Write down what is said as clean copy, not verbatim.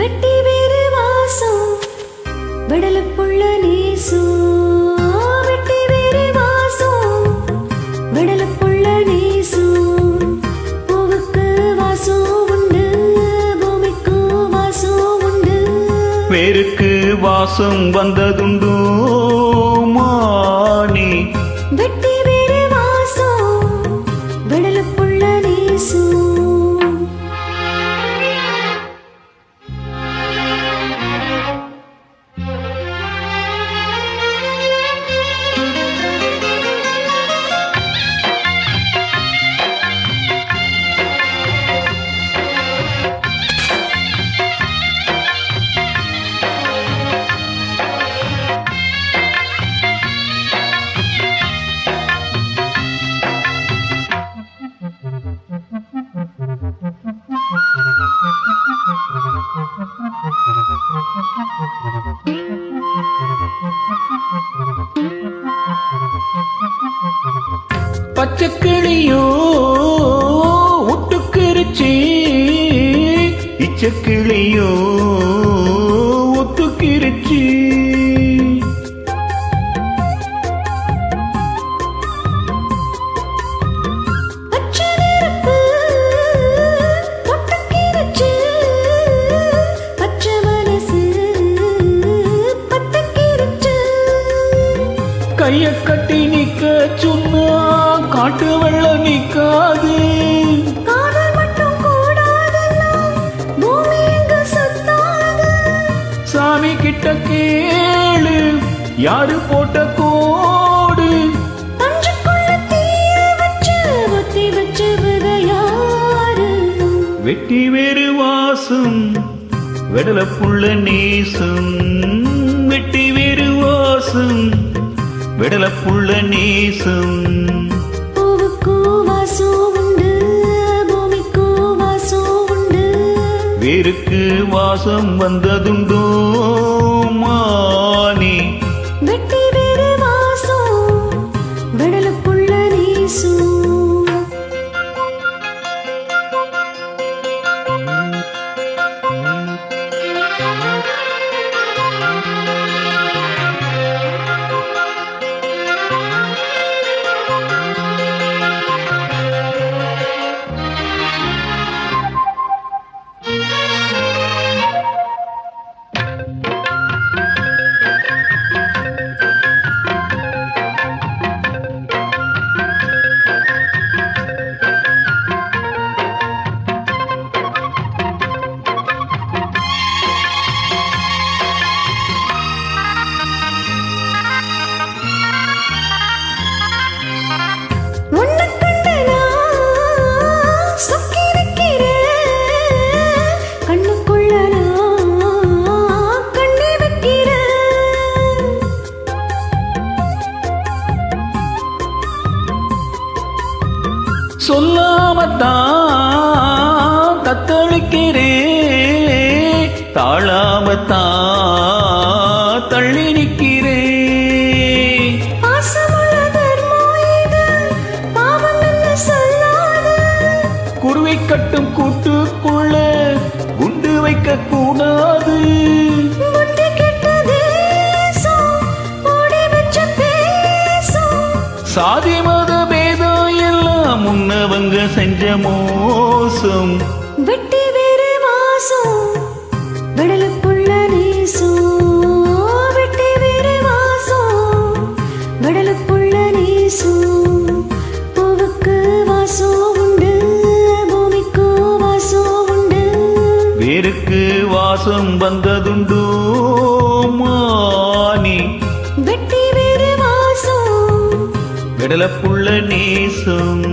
வெட்டி வேறு வாசம் விடலப்புள்ள நேசம் வெட்டி வேறு வாசம் விடலப்புள்ள நேசம் பூவுக்கு வாசம் உண்டு பூமிக்கு வாசம் உண்டு வேருக்கு வாசம் வந்ததுண்டோ மானி வெட்டி வேறு வாசம் விடலப்புள்ள நேசம் பச்சைக்கிளியோ ஒட்டுக்கிருச்சி இச்சக்கிளியோ ஒத்துக்கிருச்சி கைய கட்டி நிக்க சொன்னா காட்டு வெள்ளம் நிக்காது காதல் மட்டும் கூடாதெல்லாம் பூமி எங்கு சுத்தாது சாமி கிட்ட கேளு யாரு போட்ட கோடு பஞ்சுக்குள்ள தீய வச்சு ஒத்தி வச்சு விதையாரு வெட்டி வேறு வாசம் விடலப்புள்ள நேசம் வெட்டி வேறு வாசம் விடலப்புள்ள நேசம் பூவுக்கு வாசம் உண்டு பூமிக்கு வாசம் உண்டு வேருக்கு வாசம் வந்ததுண்டோ மானி வெட்டி வேறு வாசம் விடலப்புள்ள நேசம் சொல்லாமத்தான் தத்தளிக்கிறே தாழாமத்தான் தள்ளி நிற்கிறே குருவை கட்டும் கூட்டுக்குள்ள குண்டு வைக்க கூடாது சாதி மத பேதம் எல்லாம் முன்னவங்க செஞ்ச மோசம் வெட்டி வேறு வாசம் விடலப்புள்ள நேசம் வெட்டி வேறு வாசம் விடலப்புள்ள நேசம் பூவுக்கு வாசம் உண்டு பூமிக்கு வாசம் உண்டு வேருக்கு வாசம் வந்ததுண்டோ மானி வெட்டி வேறு வாசம் விடலப்புள்ள நேசம்